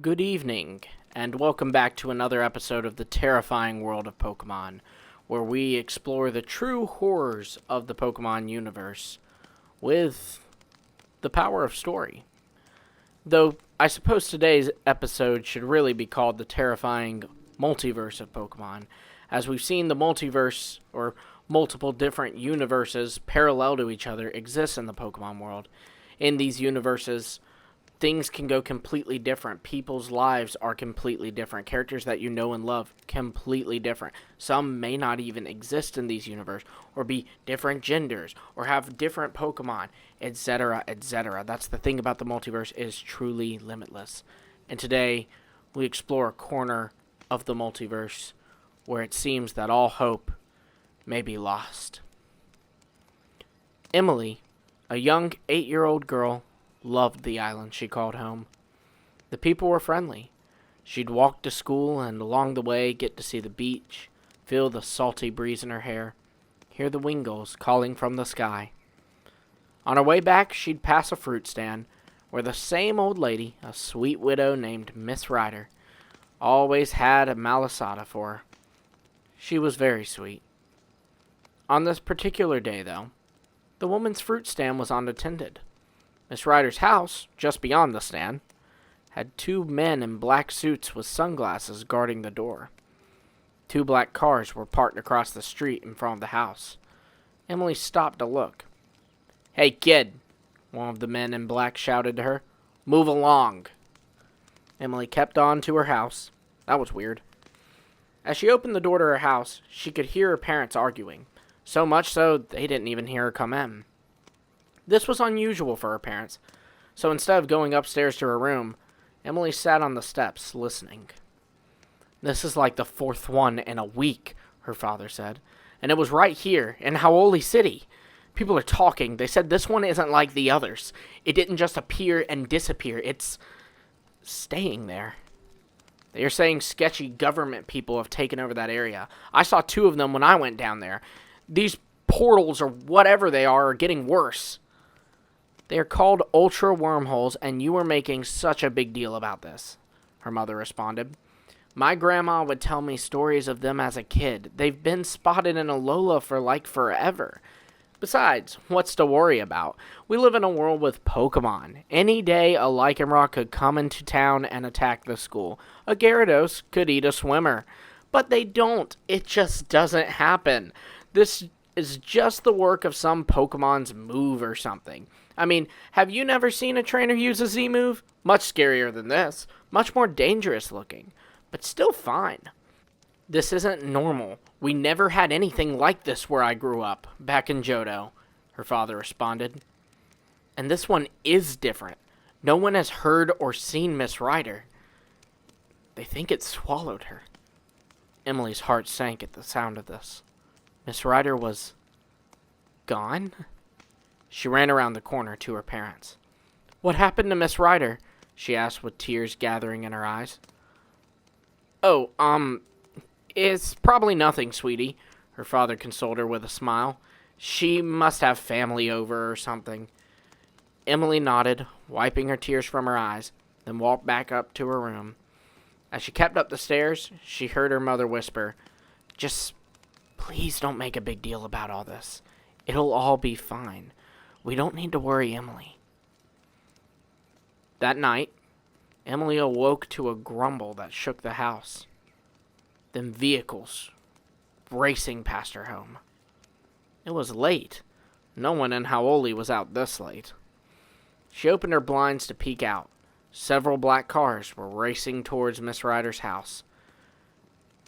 Good evening, and welcome back to another episode of the terrifying world of Pokemon, where we explore the true horrors of the Pokemon universe with the power of story. Though, I suppose today's episode should really be called the terrifying multiverse of Pokemon, as we've seen the multiverse, or multiple different universes parallel to each other, exist in the Pokemon world. In these universes, things can go completely different. People's lives are completely different. Characters that you know and love, completely different. Some may not even exist in these universes, or be different genders, or have different Pokemon, etc., etc. That's the thing about the multiverse, it is truly limitless. And today, we explore a corner of the multiverse where it seems that all hope may be lost. Emily, a young 8-year-old girl, loved the island she called home. The people were friendly. She'd walk to school and along the way get to see the beach, feel the salty breeze in her hair, hear the wingulls calling from the sky. On her way back, she'd pass a fruit stand where the same old lady, a sweet widow named Miss Ryder, always had a malasada for her. She was very sweet. On this particular day, though, the woman's fruit stand was unattended. Miss Ryder's house, just beyond the stand, had 2 men in black suits with sunglasses guarding the door. 2 black cars were parked across the street in front of the house. Emily stopped to look. "Hey, kid," one of the men in black shouted to her. "Move along." Emily kept on to her house. That was weird. As she opened the door to her house, she could hear her parents arguing. So much so, they didn't even hear her come in. This was unusual for her parents, so instead of going upstairs to her room, Emily sat on the steps, listening. "This is like the 4th one in a week," her father said. "And it was right here, in Howoli City. People are talking. They said this one isn't like the others. It didn't just appear and disappear. It's staying there. They are saying sketchy government people have taken over that area. I saw 2 of them when I went down there. These portals, or whatever they are getting worse. They are called ultra wormholes, and you are making such a big deal about this," her mother responded. "My grandma would tell me stories of them as a kid. They've been spotted in Alola for like forever. Besides, what's to worry about? We live in a world with Pokemon. Any day a Lycanroc could come into town and attack the school. A Gyarados could eat a swimmer. But they don't. It just doesn't happen. This is just the work of some Pokemon's move or something. I mean, have you never seen a trainer use a Z-move? Much scarier than this. Much more dangerous looking. But still fine. This isn't normal. We never had anything like this where I grew up, back in Johto," her father responded. "And this one is different. No one has heard or seen Miss Ryder. They think it swallowed her." Emily's heart sank at the sound of this. Miss Ryder was gone? She ran around the corner to her parents. "What happened to Miss Ryder?" she asked with tears gathering in her eyes. "Oh, it's probably nothing, sweetie," her father consoled her with a smile. "She must have family over or something." Emily nodded, wiping her tears from her eyes, then walked back up to her room. As she kept up the stairs, she heard her mother whisper, "Just please don't make a big deal about all this. It'll all be fine. We don't need to worry Emily." That night, Emily awoke to a grumble that shook the house. Then vehicles racing past her home. It was late. No one in Howoli was out this late. She opened her blinds to peek out. Several black cars were racing towards Miss Ryder's house.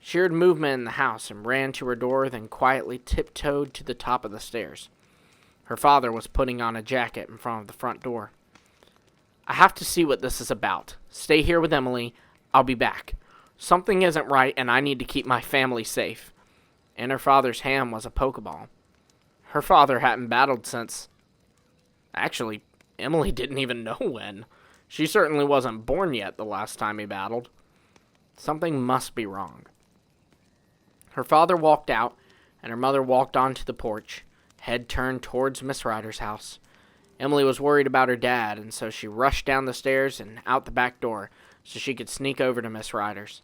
She heard movement in the house and ran to her door, then quietly tiptoed to the top of the stairs. Her father was putting on a jacket in front of the front door. "I have to see what this is about. Stay here with Emily. I'll be back. Something isn't right, and I need to keep my family safe." In her father's hand was a Pokeball. Her father hadn't battled since... Actually, Emily didn't even know when. She certainly wasn't born yet the last time he battled. Something must be wrong. Her father walked out, and her mother walked onto the porch, head turned towards Miss Ryder's house. Emily was worried about her dad, and so she rushed down the stairs and out the back door, so she could sneak over to Miss Ryder's.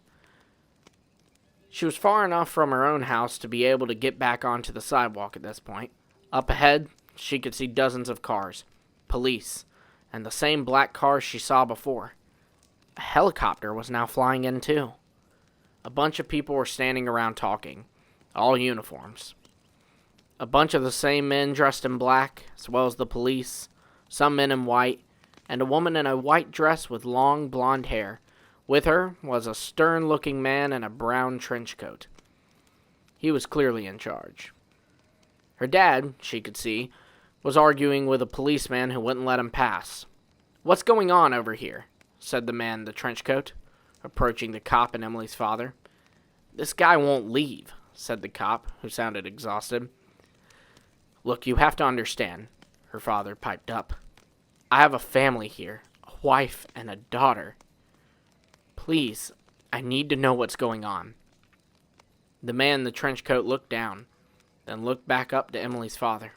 She was far enough from her own house to be able to get back onto the sidewalk at this point. Up ahead, she could see dozens of cars, police, and the same black cars she saw before. A helicopter was now flying in too. A bunch of people were standing around talking, all uniforms. A bunch of the same men dressed in black, as well as the police, some men in white, and a woman in a white dress with long blonde hair. With her was a stern-looking man in a brown trench coat. He was clearly in charge. Her dad, she could see, was arguing with a policeman who wouldn't let him pass. "What's going on over here?" said the man in the trench coat, approaching the cop and Emily's father. "This guy won't leave," said the cop, who sounded exhausted. "Look, you have to understand," her father piped up. "I have a family here, a wife and a daughter. Please, I need to know what's going on." The man in the trench coat looked down, then looked back up to Emily's father.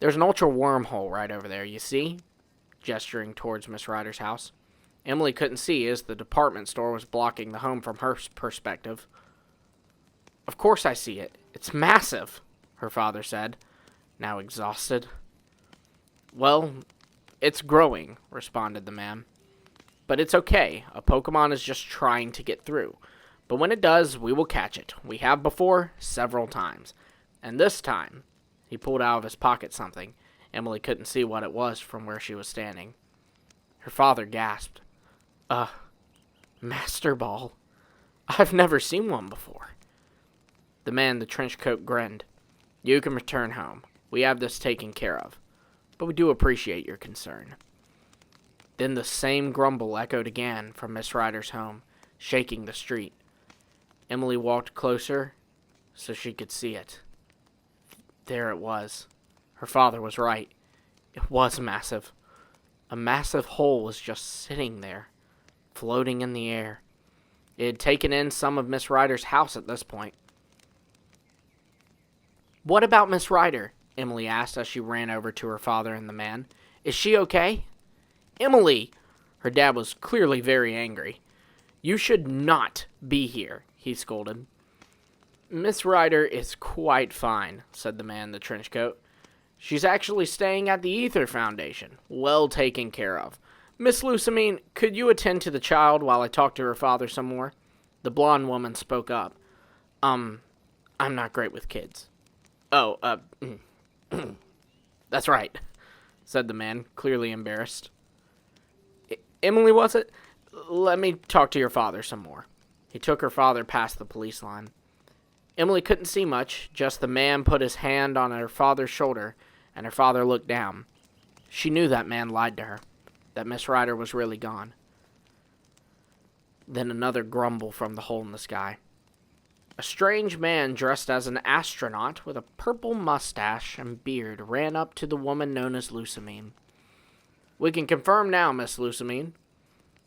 "There's an ultra wormhole right over there, you see?" gesturing towards Miss Ryder's house. Emily couldn't see as the department store was blocking the home from her perspective. "Of course I see it. It's massive," her father said, now exhausted. "Well, it's growing," responded the man. "But it's okay. A Pokemon is just trying to get through. But when it does, we will catch it. We have before, several times. And this time," he pulled out of his pocket something. Emily couldn't see what it was from where she was standing. Her father gasped. Master Ball. I've never seen one before." The man in the trench coat grinned. "You can return home. We have this taken care of. But we do appreciate your concern." Then the same grumble echoed again from Miss Ryder's home, shaking the street. Emily walked closer so she could see it. There it was. Her father was right. It was massive. A massive hole was just sitting there, floating in the air. It had taken in some of Miss Ryder's house at this point. "What about Miss Ryder?" Emily asked as she ran over to her father and the man. "Is she okay?" "Emily!" Her dad was clearly very angry. "You should not be here," he scolded. "Miss Ryder is quite fine," said the man in the trench coat. "She's actually staying at the Ether Foundation, well taken care of. Miss Lucamine, could you attend to the child while I talk to her father some more?" The blonde woman spoke up. I'm not great with kids." That's right," said the man, clearly embarrassed. "Emily, was it? Let me talk to your father some more." He took her father past the police line. Emily couldn't see much, just the man put his hand on her father's shoulder, and her father looked down. She knew that man lied to her, that Miss Ryder was really gone. Then another grumble from the hole in the sky. A strange man dressed as an astronaut with a purple mustache and beard ran up to the woman known as Lucamine. "We can confirm now, Miss Lucamine.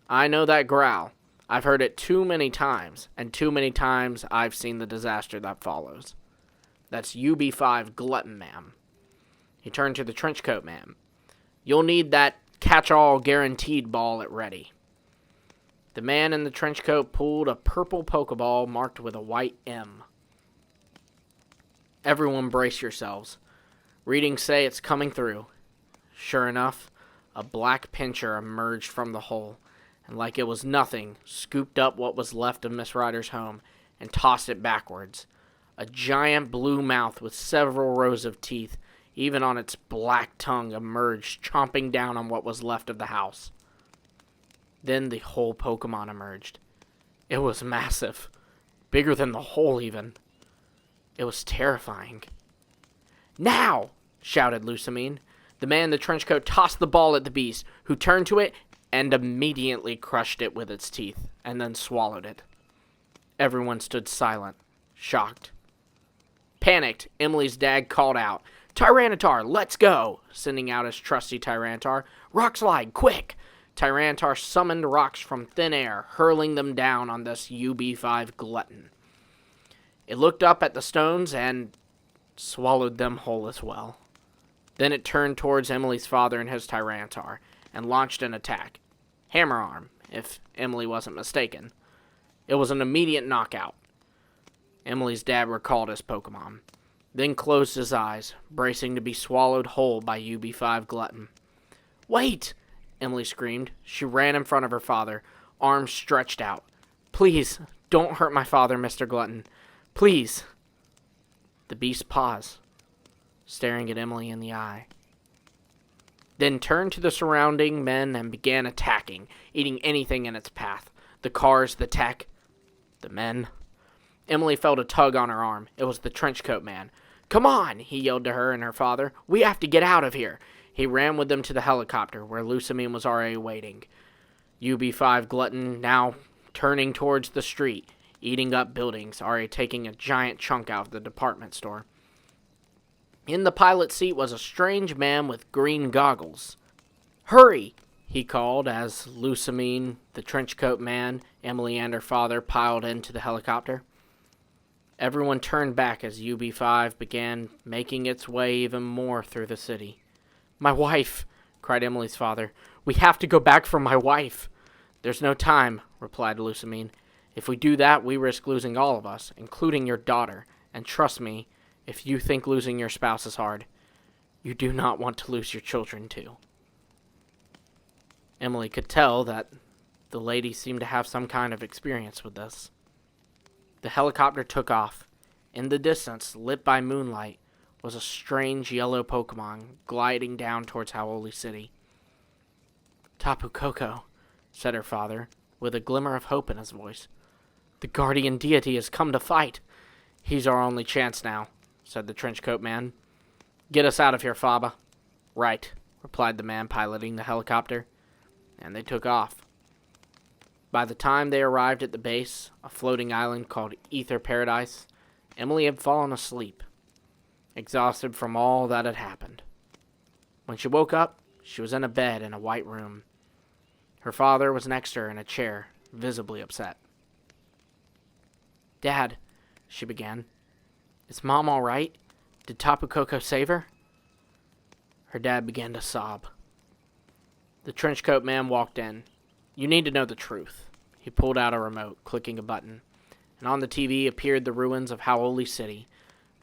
I know that growl. I've heard it too many times, and too many times I've seen the disaster that follows. That's UB5 Glutton, ma'am." He turned to the trenchcoat man. "You'll need that catch-all guaranteed ball at ready." The man in the trenchcoat pulled a purple Pokeball marked with a white M. "Everyone brace yourselves. Readings say it's coming through." Sure enough, a black pincher emerged from the hole, and like it was nothing, scooped up what was left of Miss Ryder's home and tossed it backwards. A giant blue mouth with several rows of teeth, even on its black tongue, emerged, chomping down on what was left of the house. Then the whole Pokemon emerged. It was massive, bigger than the hole even. It was terrifying. "Now!" shouted Lucamine. The man in the trenchcoat tossed the ball at the beast, who turned to it and immediately crushed it with its teeth, and then swallowed it. Everyone stood silent, shocked. Panicked, Emily's dad called out, "Tyranitar, let's go!" sending out his trusty Tyranitar. "Rock slide, quick!" Tyranitar summoned rocks from thin air, hurling them down on this UB5 Glutton. It looked up at the stones and swallowed them whole as well. Then it turned towards Emily's father and his Tyranitar, and launched an attack. Hammer Arm, if Emily wasn't mistaken. It was an immediate knockout. Emily's dad recalled his Pokemon, then closed his eyes, bracing to be swallowed whole by UB5 Glutton. "Wait!" Emily screamed. She ran in front of her father, arms stretched out. "Please, don't hurt my father, Mr. Glutton. Please." The beast paused, staring at Emily in the eye, then turned to the surrounding men and began attacking, eating anything in its path. The cars, the tech, the men. Emily felt a tug on her arm. It was the trenchcoat man. "Come on," he yelled to her and her father. "We have to get out of here." He ran with them to the helicopter, where Lusamine was already waiting. UB5 Glutton now turning towards the street, eating up buildings, already taking a giant chunk out of the department store. In the pilot seat was a strange man with green goggles. "Hurry!" he called as Lusamine, the trenchcoat man, Emily, and her father piled into the helicopter. Everyone turned back as UB5 began making its way even more through the city. "My wife!" cried Emily's father. "We have to go back for my wife!" "There's no time," replied Lusamine. "If we do that, we risk losing all of us, including your daughter. And trust me, if you think losing your spouse is hard, you do not want to lose your children too." Emily could tell that the lady seemed to have some kind of experience with this. The helicopter took off. In the distance, lit by moonlight, was a strange yellow Pokemon gliding down towards Howoli City. "Tapu Koko," said her father, with a glimmer of hope in his voice. "The guardian deity has come to fight. He's our only chance now," said the trenchcoat man. "Get us out of here, Faba." "Right," replied the man piloting the helicopter, and they took off. By the time they arrived at the base, a floating island called Ether Paradise, Emily had fallen asleep, exhausted from all that had happened. When she woke up, she was in a bed in a white room. Her father was next to her in a chair, visibly upset. "Dad," she began, "is Mom all right? Did Tapu Koko save her?" Her dad began to sob. The trenchcoat man walked in. "You need to know the truth." He pulled out a remote, clicking a button, and on the TV appeared the ruins of Howoli City,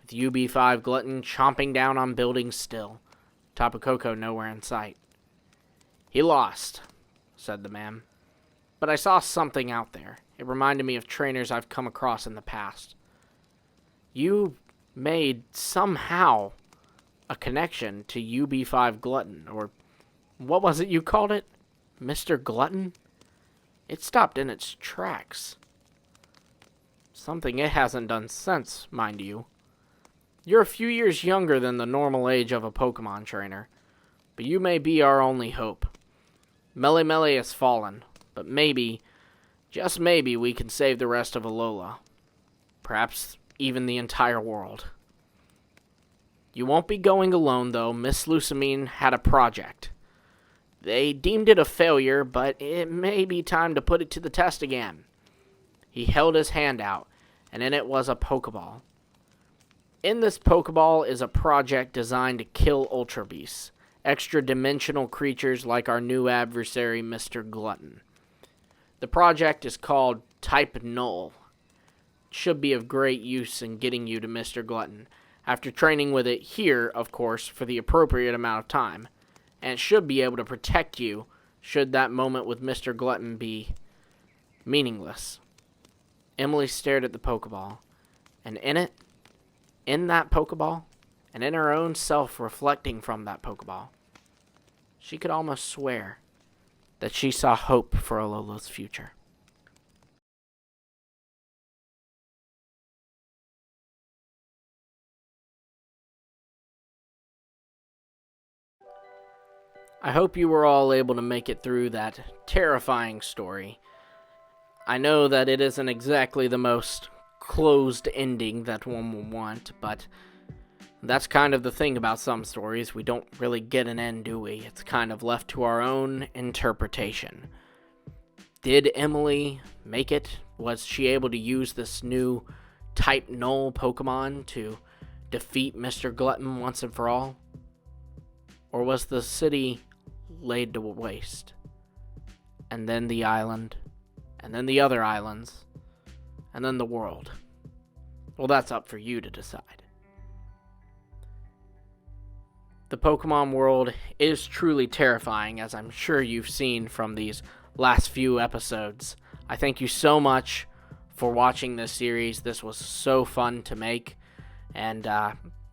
with UB5 Glutton chomping down on buildings still, Tapu Koko nowhere in sight. "He lost," said the man. "But I saw something out there. It reminded me of trainers I've come across in the past. You made, somehow, a connection to UB5 Glutton, or what was it you called it? Mr. Glutton? It stopped in its tracks. Something it hasn't done since, mind you. You're a few years younger than the normal age of a Pokemon trainer, but you may be our only hope. Mele Mele has fallen, but maybe, just maybe, we can save the rest of Alola. Perhaps even the entire world. You won't be going alone, though. Miss Lusamine had a project. They deemed it a failure, but it may be time to put it to the test again." He held his hand out, and in it was a Pokeball. "In this Pokeball is a project designed to kill Ultra Beasts, extra-dimensional creatures like our new adversary, Mr. Glutton. The project is called Type Null. It should be of great use in getting you to Mr. Glutton, after training with it here, of course, for the appropriate amount of time. And it should be able to protect you should that moment with Mr. Glutton be meaningless." Emily stared at the Pokeball, and in that Pokeball, and in her own self reflecting from that Pokeball, she could almost swear that she saw hope for Alola's future. I hope you were all able to make it through that terrifying story. I know that it isn't exactly the most closed ending that one will want, but that's kind of the thing about some stories. We don't really get an end, do we? It's kind of left to our own interpretation. Did Emily make it? Was she able to use this new Type Null Pokemon to defeat Mr. Glutton once and for all? Or was the city laid to waste? and then the island, and then the other islands, and then the world. Well, that's up for you to decide. The Pokemon world is truly terrifying, as I'm sure you've seen from these last few episodes. I thank you so much for watching this series. This was so fun to make, and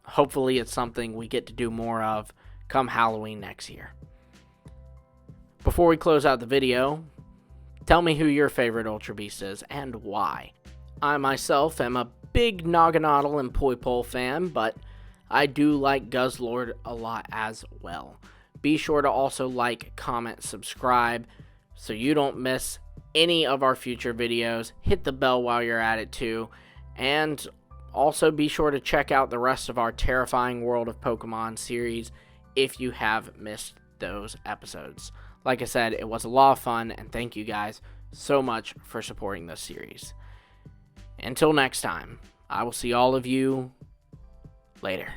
hopefully it's something we get to do more of come Halloween next year. Before we close out the video, tell me who your favorite Ultra Beast is and why. I myself am a big Naganadel and Poipole fan, but I do like Guzzlord a lot as well. Be sure to also like, comment, subscribe so you don't miss any of our future videos. Hit the bell while you're at it too, and also be sure to check out the rest of our Terrifying World of Pokemon series if you have missed those episodes. Like I said, it was a lot of fun, and thank you guys so much for supporting this series. Until next time, I will see all of you later.